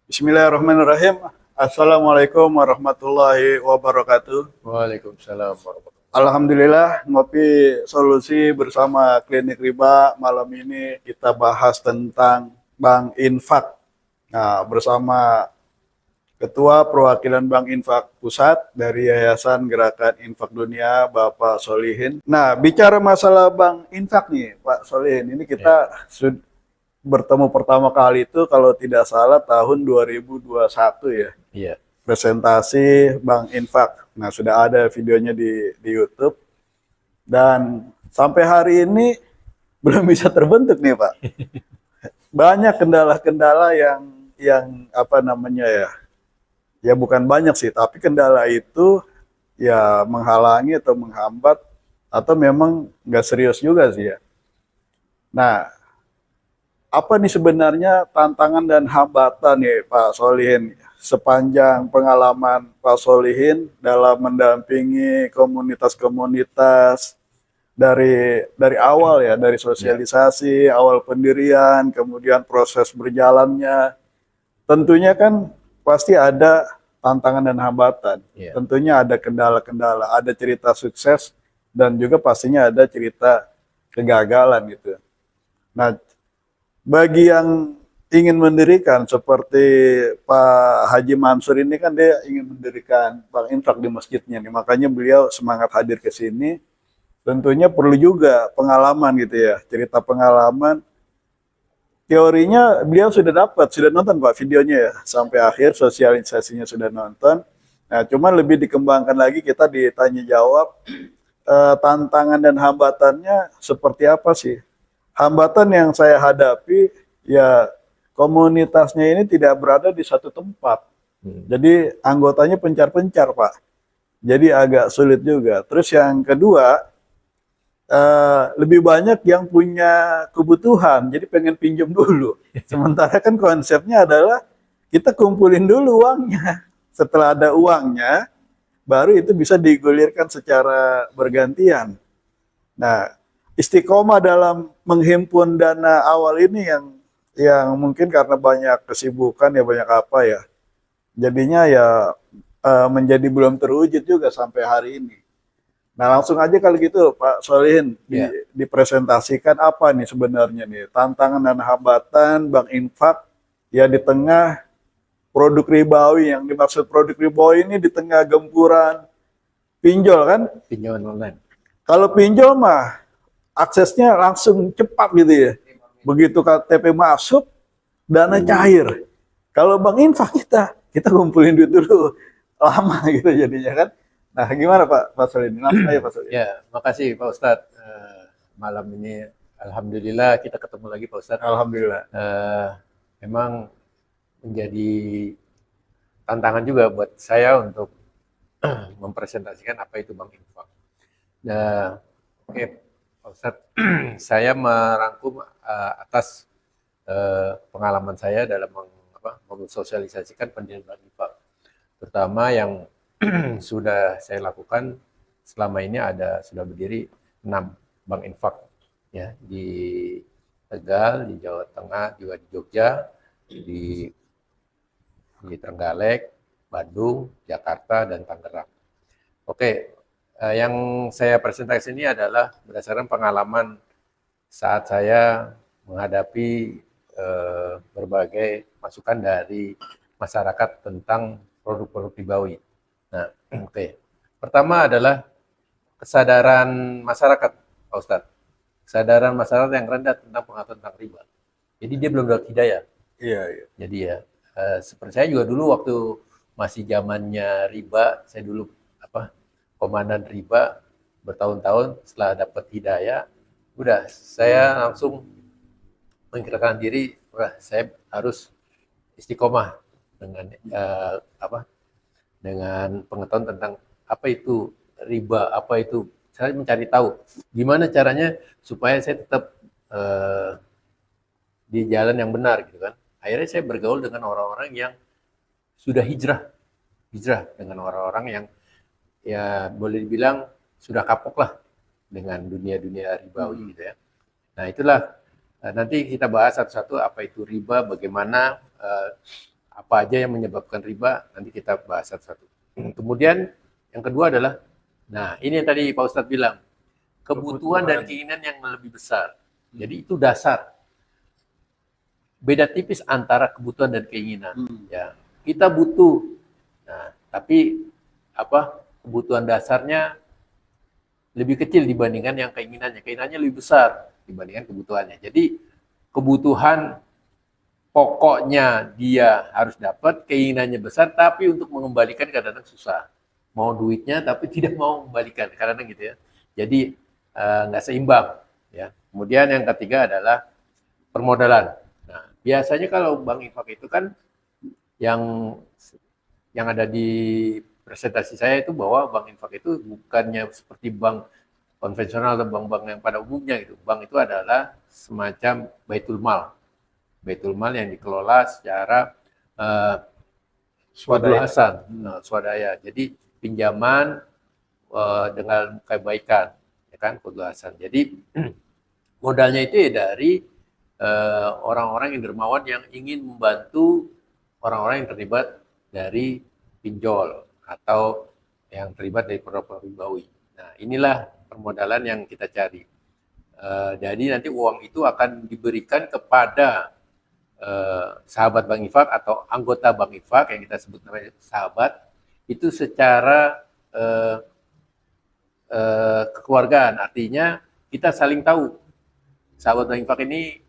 Bismillahirrahmanirrahim. Assalamualaikum warahmatullahi wabarakatuh. Waalaikumsalam warahmatullahi Alhamdulillah, ngopi solusi bersama Klinik Riba. Malam ini kita bahas tentang Bank Infak. Nah, bersama Ketua Perwakilan Bank Infak Pusat dari Yayasan Gerakan Infak Dunia, Bapak Solihin. Nah, bicara masalah Bank Infak nih, Pak Solihin, ini wabarakatuh. kita bertemu pertama kali itu kalau tidak salah tahun 2021 ya. Iya, Presentasi Bank Infak. Nah, sudah ada videonya di YouTube dan sampai hari ini belum bisa terbentuk nih, Pak. Banyak kendala-kendala yang apa namanya ya? Ya bukan banyak sih, tapi kendala itu ya menghalangi atau menghambat atau memang nggak serius juga sih ya. Nah, apa nih sebenarnya tantangan dan hambatan nih Pak Solihin sepanjang pengalaman Pak Solihin dalam mendampingi komunitas-komunitas dari awal ya, dari iya, sosialisasi, awal pendirian, kemudian proses berjalannya. Tentunya kan pasti ada tantangan dan hambatan. iya. Tentunya ada kendala-kendala, ada cerita sukses dan juga pastinya ada cerita kegagalan gitu. Nah, bagi yang ingin mendirikan seperti Pak Haji Mansur ini kan dia ingin mendirikan bank infak di masjidnya nih. Makanya beliau semangat hadir ke sini. Tentunya perlu juga pengalaman gitu ya, cerita pengalaman. Teorinya beliau sudah dapat, sudah nonton Pak videonya ya sampai akhir sosialisasinya sudah nonton. Nah, cuma lebih dikembangkan lagi kita ditanya jawab tantangan dan hambatannya seperti apa sih? Hambatan yang saya hadapi ya komunitasnya ini tidak berada di satu tempat. Hmm. Jadi anggotanya pencar-pencar, Pak. Jadi agak sulit juga. Terus yang kedua, lebih banyak yang punya kebutuhan, jadi pengen pinjam dulu. Sementara kan konsepnya adalah kita kumpulin dulu uangnya. Setelah ada uangnya, baru itu bisa digulirkan secara bergantian. Nah, istiqomah dalam menghimpun dana awal ini yang mungkin karena banyak kesibukan ya banyak apa ya. Jadinya ya menjadi belum terwujud juga sampai hari ini. Nah, langsung aja kali gitu Pak Solihin Iya. dipresentasikan apa nih sebenarnya nih tantangan dan hambatan Bank Infak ya di tengah produk ribawi. Yang dimaksud produk ribawi ini di tengah gempuran pinjol kan. Pinjaman online. Kalau pinjol mah aksesnya langsung cepat gitu ya. Begitu KTP masuk, dana cair. Kalau Bank Infak kita kumpulin duit dulu lama gitu jadinya kan. Nah, gimana Pak Solihin? Langsung aja Pak Solihin. Ya, makasih Pak Ustadz. Malam ini, Alhamdulillah kita ketemu lagi Pak Ustadz. Alhamdulillah. Memang menjadi tantangan juga buat saya untuk mempresentasikan apa itu Bank Infak. Nah, oke Pak Ustadz, saya merangkum atas pengalaman saya dalam mensosialisasikan pendirian Bank Infak. Terutama yang sudah saya lakukan selama ini sudah berdiri 6 bank infak ya di Tegal, di Jawa Tengah, juga di Jogja, di Trenggalek, Bandung, Jakarta dan Tangerang. Oke, yang saya presentasi ini adalah berdasarkan pengalaman saat saya menghadapi berbagai masukan dari masyarakat tentang produk-produk ribawi. Nah, oke. Pertama adalah kesadaran masyarakat, Pak Ustadz. Kesadaran masyarakat yang rendah tentang pengetahuan tentang riba. Jadi dia belum dapat hidayah. Iya, iya. Jadi ya, seperti saya juga dulu waktu masih zamannya riba, saya dulu komandan riba bertahun-tahun. Setelah dapat hidayah, udah saya langsung mengikrarkan diri, wah saya harus istiqomah dengan dengan pengetahuan tentang apa itu riba, apa itu. Saya mencari tahu gimana caranya supaya saya tetap di jalan yang benar gitu kan. Akhirnya saya bergaul dengan orang-orang yang sudah hijrah dengan orang-orang yang ya boleh dibilang sudah kapok lah dengan dunia-dunia ribawi gitu ya. Nah itulah nanti kita bahas satu-satu apa itu riba, bagaimana apa aja yang menyebabkan riba, nanti kita bahas satu-satu. Kemudian yang kedua adalah, nah ini yang tadi Pak Ustadz bilang, kebutuhan dan keinginan yang lebih besar. Jadi itu dasar. Beda tipis antara kebutuhan dan keinginan. Ya, kita butuh. Nah, tapi kebutuhan dasarnya lebih kecil dibandingkan yang keinginannya. Keinginannya lebih besar dibandingkan kebutuhannya. Jadi kebutuhan pokoknya dia harus dapat, keinginannya besar, tapi untuk mengembalikan kadang-kadang susah. Mau duitnya tapi tidak mau mengembalikan, kadang-kadang gitu ya. Jadi nggak seimbang. Ya. Kemudian yang ketiga adalah permodalan. Nah, biasanya kalau bank infak itu kan yang ada di presentasi saya itu bahwa bank infak itu bukannya seperti bank konvensional atau bank-bank yang pada umumnya gitu. Bank itu adalah semacam baitul mal. Baitul mal yang dikelola secara swadaya. Jadi pinjaman dengan kebaikan, ya kan, kebaikan. Jadi modalnya itu ya dari orang-orang yang dermawan yang ingin membantu orang-orang yang terlibat dari pinjol atau yang terlibat dari produk ribawi. Nah, inilah permodalan yang kita cari. Jadi nanti uang itu akan diberikan kepada sahabat Bank Infak atau anggota Bank Infak yang kita sebut namanya sahabat, itu secara kekeluargaan. Artinya kita saling tahu sahabat Bank Infak ini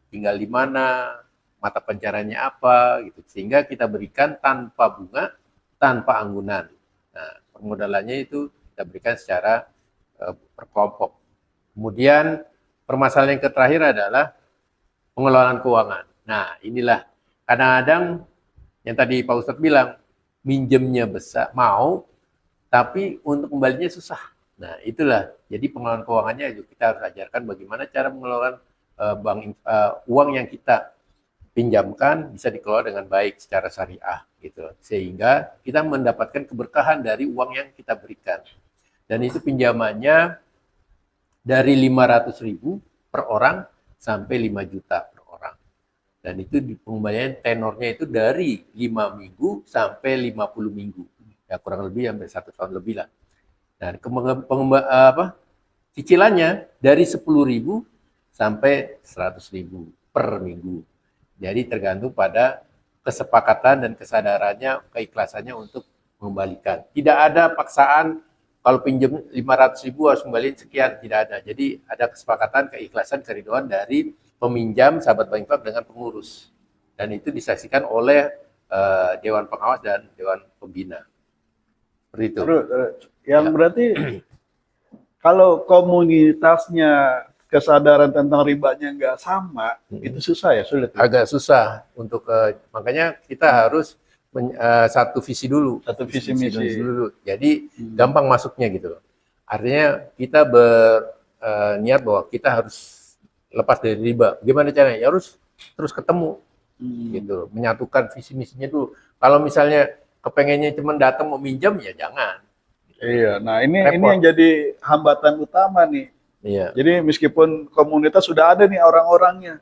tinggal di mana, mata pencariannya apa, gitu. Sehingga kita berikan tanpa bunga, tanpa anggunan. Nah, permodalannya itu kita berikan secara berkelompok. Kemudian permasalahan yang terakhir adalah pengelolaan keuangan. Nah, inilah kadang-kadang yang tadi Pak Ustadz bilang, minjemnya besar, mau, tapi untuk kembalinya susah. Nah, itulah. Jadi pengelolaan keuangannya juga kita harus ajarkan bagaimana cara mengelola uang yang kita pinjamkan bisa dikelola dengan baik secara syariah gitu. Sehingga kita mendapatkan keberkahan dari uang yang kita berikan. Dan itu pinjamannya dari 500.000 per orang sampai 5 juta per orang. Dan itu pengembalian tenornya itu dari 5 minggu sampai 50 minggu. Ya kurang lebih sampai 1 tahun lebih lah. Nah, cicilannya dari 10.000 sampai 100.000 per minggu. Jadi tergantung pada kesepakatan dan kesadarannya, keikhlasannya untuk mengembalikan. Tidak ada paksaan kalau pinjam 500.000 harus kembaliin sekian, tidak ada. Jadi ada kesepakatan, keikhlasan, keriduan dari peminjam sahabat Bank Infak dengan pengurus. Dan itu disaksikan oleh Dewan Pengawas dan Dewan Pembina. Seperti itu. Yang berarti kalau komunitasnya kesadaran tentang ribanya nggak sama, itu susah ya, sulit. Agak susah untuk makanya kita harus satu visi dulu, visi misi dulu. Jadi gampang masuknya gitu loh. Artinya kita berniat bahwa kita harus lepas dari riba. Gimana caranya? Ya harus terus ketemu, gitu. Menyatukan visi misinya dulu. Kalau misalnya kepengennya cuma datang mau minjam ya jangan. Iya. Nah ini yang jadi hambatan utama nih. Iya. Jadi meskipun komunitas sudah ada nih orang-orangnya,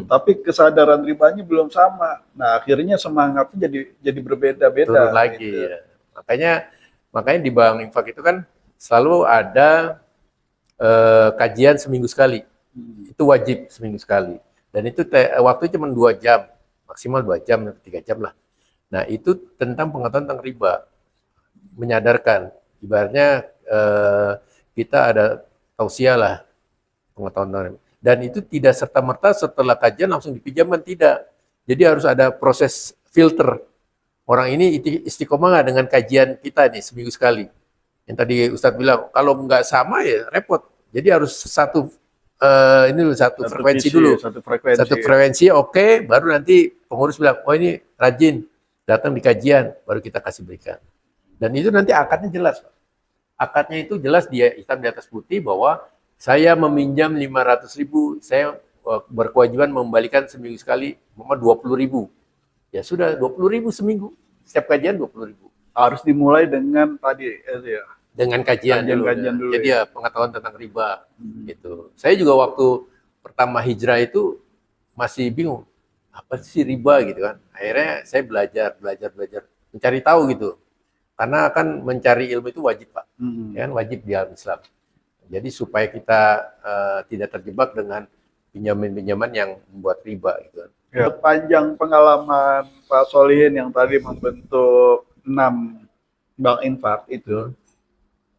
tapi kesadaran ribanya belum sama. Nah akhirnya semangatnya jadi berbeda-beda. Turun lagi. Gitu. Ya. Makanya di Bank Infak itu kan selalu ada kajian seminggu sekali. Itu wajib seminggu sekali. Dan itu waktu cuma 2 jam, maksimal 2 jam, 3 jam lah. Nah itu tentang pengetahuan tentang riba, menyadarkan. Ibaratnya kita ada tausiah lah pengetahuan, dan itu tidak serta-merta setelah kajian langsung dipinjamkan, tidak. Jadi harus ada proses filter. Orang ini istiqomah nggak dengan kajian kita nih seminggu sekali. Yang tadi Ustadz bilang kalau nggak sama ya repot. Jadi harus satu frekuensi dulu. Satu frekuensi oke, baru nanti pengurus bilang oh ini rajin datang di kajian, baru kita kasih berikan. Dan itu nanti akadnya jelas, Pak. Akadnya itu jelas dia hitam di atas putih bahwa saya meminjam 500.000, saya berkewajiban mengembalikan seminggu sekali 20.000. Ya sudah 20.000 seminggu. Setiap kajian 20.000. Harus dimulai dengan tadi ya. Dengan kajian dulu. Jadi ya pengetahuan tentang riba gitu. Saya juga waktu pertama hijrah itu masih bingung. apa sih riba gitu kan. Akhirnya saya belajar, mencari tahu gitu. Karena kan mencari ilmu itu wajib, Pak. Ya kan, wajib di dalam Islam. Jadi supaya kita tidak terjebak dengan pinjaman-pinjaman yang membuat riba gitu kan. Ya, panjang pengalaman Pak Solihin yang tadi membentuk 6 bank infak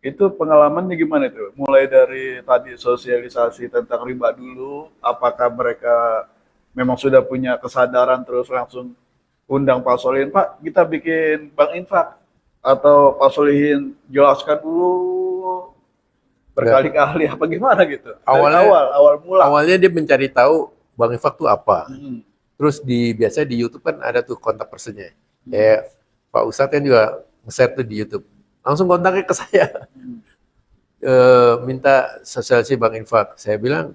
itu pengalamannya gimana itu? Mulai dari tadi sosialisasi tentang riba dulu, apakah mereka memang sudah punya kesadaran terus langsung undang Pak Solihin, Pak kita bikin bank infak, atau Pak Solihin jelaskan dulu berkali-kali apa gimana gitu? Dari awal mula. Awalnya dia mencari tahu bank infak itu apa. Hmm. Terus biasanya di YouTube kan ada tuh kontak personnya. Kayak Pak Ustadz kan juga nge-share tuh di YouTube. Langsung kontaknya ke saya. Minta sosialisasi bank infak. Saya bilang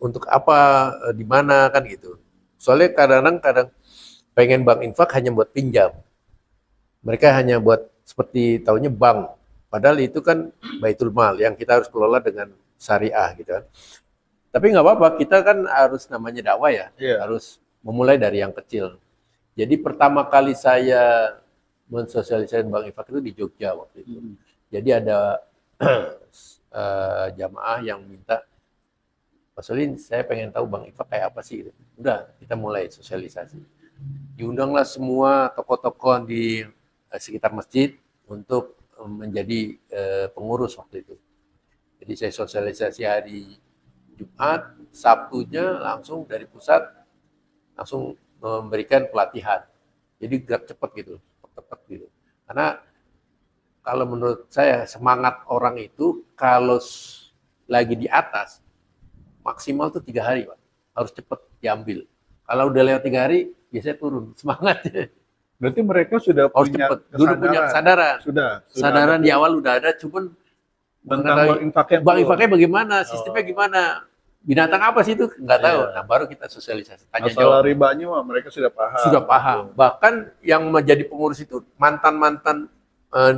untuk apa, di mana kan gitu. Soalnya kadang-kadang pengen bank infak hanya buat pinjam. Mereka hanya buat seperti taunya bank. Padahal itu kan baitul mal yang kita harus kelola dengan syariah gitu kan. Tapi nggak apa-apa, kita kan harus namanya dakwah ya, harus memulai dari yang kecil. Jadi pertama kali saya mensosialisasikan bank infak itu di Jogja waktu itu. Jadi ada jamaah yang minta, Pak Solin, saya pengen tahu bank infak kayak apa sih? Udah, kita mulai sosialisasi. Diundanglah semua tokoh-tokoh di sekitar masjid untuk menjadi pengurus waktu itu. Jadi saya sosialisasi hari Jumat, Sabtunya langsung dari pusat langsung memberikan pelatihan. Jadi gerak cepat gitu, cepat gitu. Karena kalau menurut saya semangat orang itu kalau lagi di atas maksimal tuh 3 hari, Pak. Harus cepat diambil. Kalau udah lewat 3 hari biasanya turun semangatnya. Berarti mereka sudah Harus punya cepat. Dulu punya kesadaran. Sudah Kesadaran di awal udah ada, cuman tentang bank infaknya bagaimana, sistemnya gimana, binatang apa sih itu nggak tahu. Nah baru kita sosialisasi, tanya masalah jawab. ribanya mah mereka sudah paham. Sudah paham. Bahkan yang menjadi pengurus itu mantan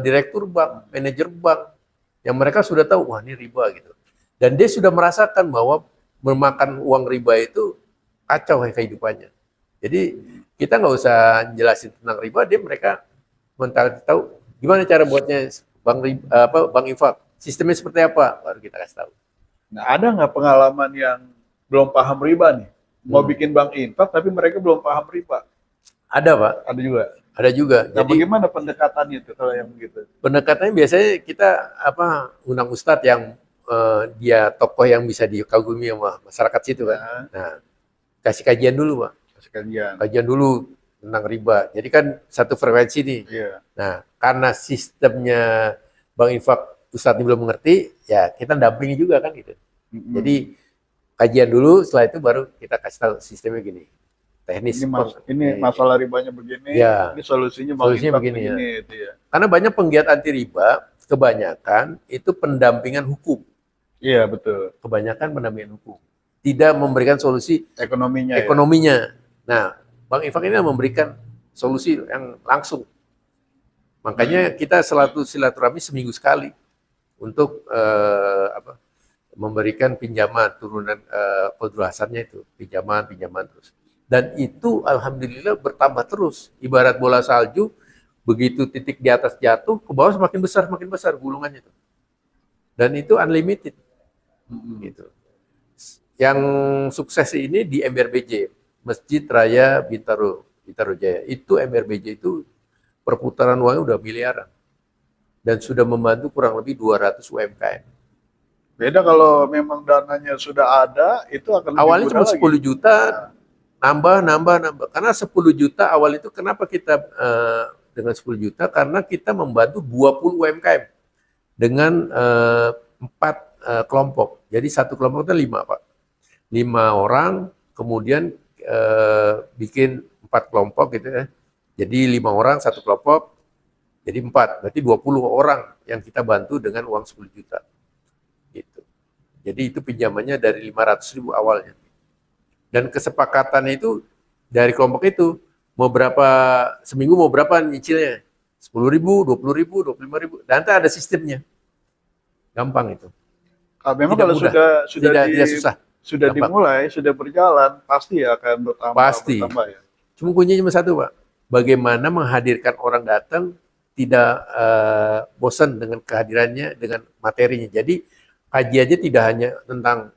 direktur bank, manajer bank, yang mereka sudah tahu wah ini riba gitu. Dan dia sudah merasakan bahwa memakan uang riba itu kacau kehidupannya. Jadi kita nggak usah jelasin tentang riba, mereka mencari tahu gimana cara buatnya bank infak, sistemnya seperti apa, baru kita kasih tahu. Nah, ada nggak pengalaman yang belum paham riba nih, mau bikin bank infak tapi mereka belum paham riba? Ada, Pak. Ada juga. Ada juga. Nah, jadi bagaimana pendekatannya itu kalau yang begitu? pendekatannya biasanya kita undang ustadz yang dia tokoh yang bisa dikagumi sama masyarakat situ kan. Nah, kasih kajian dulu, Pak. Kajian dulu tentang riba. Jadi kan satu frekuensi nih. Nah, karena sistemnya bank infak ustadz belum mengerti, ya kita dampingi juga kan gitu. Jadi kajian dulu, setelah itu baru kita kasih tahu sistemnya gini. Teknis. Ini masalah ribanya begini, ini solusinya begini. Itu ya. Karena banyak penggiat anti riba, kebanyakan itu pendampingan hukum. Iya, betul. Kebanyakan pendampingan hukum. Tidak memberikan solusi ekonominya. Nah, Bank Infak ini memberikan solusi yang langsung. Makanya kita selalu silaturahmi seminggu sekali untuk memberikan pinjaman, turunan Qadrul Hasannya itu, pinjaman terus. Dan itu alhamdulillah bertambah terus. Ibarat bola salju, begitu titik di atas jatuh, ke bawah semakin besar gulungannya itu. Dan itu unlimited. Gitu. Yang sukses ini di MRBJ, Masjid Raya Bintaro Jaya. Itu MRBJ itu perputaran uangnya udah miliaran. Dan sudah membantu kurang lebih 200 UMKM. Beda kalau memang dananya sudah ada, itu akan lebih awalnya cuma 10 lagi. Juta, nambah. Karena 10 juta awal itu kenapa kita dengan 10 juta? Karena kita membantu 20 UMKM dengan 4 kelompok. Jadi satu kelompok itu 5, Pak. 5 orang, kemudian bikin 4 kelompok gitu ya. Jadi 5 orang satu kelompok, jadi 4. Berarti 20 orang yang kita bantu dengan uang 10 juta. Gitu. Jadi itu pinjamannya dari 500.000 awalnya. Dan kesepakatannya itu dari kelompok itu seminggu mau berapa nyicilnya? 10.000, 20.000, 25.000. Dan ada sistemnya. Gampang itu. Memang kalau sudah tidak susah. sudah Dampak. dimulai, sudah berjalan, pasti akan bertambah. Pasti. Bertambah ya. Cuma kuncinya cuma satu, Pak. Bagaimana menghadirkan orang datang tidak bosan dengan kehadirannya, dengan materinya. Jadi kajiannya tidak hanya tentang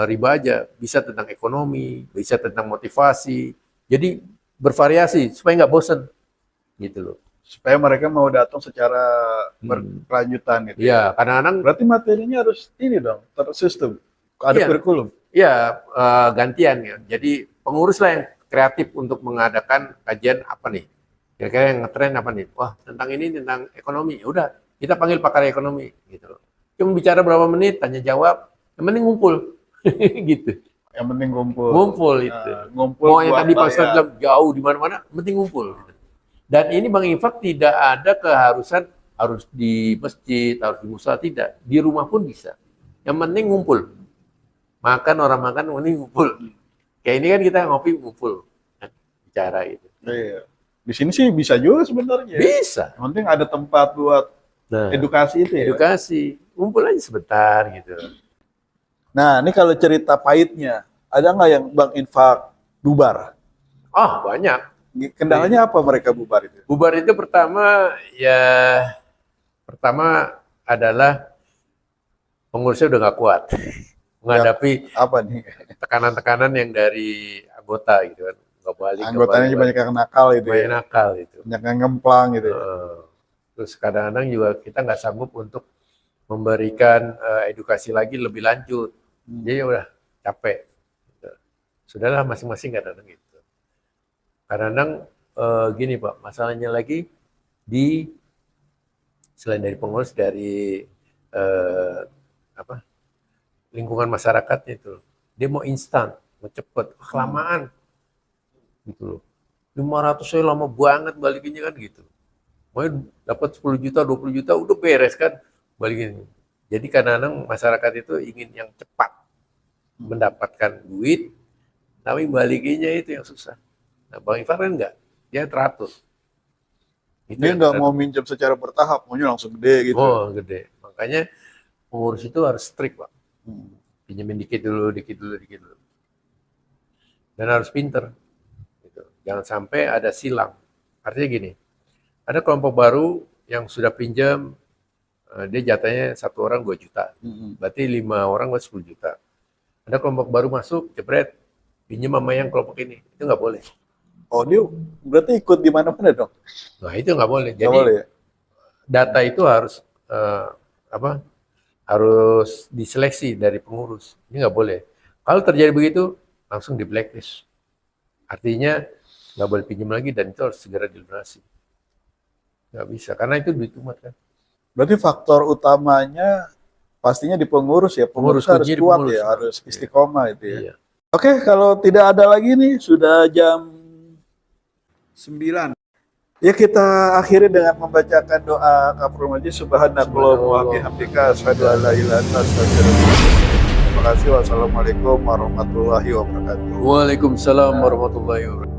riba aja, bisa tentang ekonomi, bisa tentang motivasi. Jadi bervariasi supaya nggak bosan, gitu loh. Supaya mereka mau datang secara berkelanjutan gitu. Iya, kadang-kadang Berarti materinya harus ini dong, tersistem. Ada Iya. kurikulum. ya gantian ya. Jadi pengurus lah yang kreatif untuk mengadakan kajian apa nih. Kira-kira yang ngetren apa nih? Wah, tentang ini, tentang ekonomi. Ya udah, kita panggil pakar ekonomi gitu loh. Cuma bicara berapa menit, tanya jawab, yang penting ngumpul. gitu. Yang penting ngumpul. Ngumpul itu. Ngumpul Mau yang buat tadi Pak Ustadz bayar. bilang jauh di mana-mana, yang penting ngumpul. Gitu. Dan ini Bang Infak tidak ada keharusan harus di masjid, harus di musola, tidak. Di rumah pun bisa. Yang penting ngumpul. Makan orang makan, yang penting ngumpul. Kayak ini kan kita ngopi ngumpul. Bicara gitu. Iya. Di sini sih bisa juga sebenarnya. Bisa. Yang penting ada tempat buat Nah, edukasi itu ya. edukasi. Ngumpul aja sebentar gitu. Nah, ini kalau cerita pahitnya, ada nggak yang Bang Infak bubar? Oh, banyak. Kendalanya apa mereka bubar itu? Bubar itu pertama adalah pengurusnya udah nggak kuat menghadapi Apa nih? tekanan-tekanan yang dari anggota gitu kan. Nggak balik, Anggotanya banyak yang nakal itu banyak ya. nakal itu. Banyak yang ngemplang gitu ya. Terus kadang-kadang juga kita nggak sanggup untuk memberikan edukasi lagi lebih lanjut. Jadi ya udah capek. Gitu. Sudahlah masing-masing kadang-kadang gitu. Kadang-kadang gini Pak, masalahnya lagi selain dari pengurus, dari lingkungan masyarakatnya itu, dia mau instan, mau cepet, kelamaan, gitu loh. 500 saya lama banget balikinnya kan gitu. Mau dapat 10 juta, 20 juta udah beres kan balikin. Jadi kadang-kadang masyarakat itu ingin yang cepat mendapatkan duit, tapi balikinnya itu yang susah. Nah, Bang Ifar kan enggak, dia teratur. Itu Dia yang nggak teratur. mau minjem secara bertahap, maunya langsung gede gitu. Oh, gede. Makanya pengurus itu harus strict, Pak. Hmm. Pinjemin dikit dulu, dikit dulu, dikit dulu. Dan harus pinter. Gitu. Jangan sampai ada silang. Artinya gini, ada kelompok baru yang sudah pinjam, dia jatahnya 1 orang 2 juta. Berarti 5 orang 10 juta. Ada kelompok baru masuk, jebret, pinjam sama yang kelompok ini. Itu nggak boleh. Oh, dia berarti ikut di mana-mana dong? Nah, itu nggak boleh. Nggak Jadi boleh ya? data itu harus harus diseleksi dari pengurus. Ini nggak boleh. Kalau terjadi begitu, langsung di blacklist. Artinya nggak boleh pinjam lagi dan itu harus segera dilunasi. Nggak bisa, karena itu duit umat kan. Berarti faktor utamanya pastinya di pengurus ya. Pengurus Pengurus, harus kuncinya di kuat pengurus. ya, harus istiqomah itu ya. Iya. Oke, kalau tidak ada lagi nih, sudah jam 9. Ya kita akhiri dengan membacakan doa kafir majlis subhanakallahumma wa bihamdika asyhadu an la ilaha illa anta astaghfiruka. Terima kasih. Wassalamualaikum warahmatullahi wabarakatuh. Waalaikumsalam warahmatullahi wabarakatuh.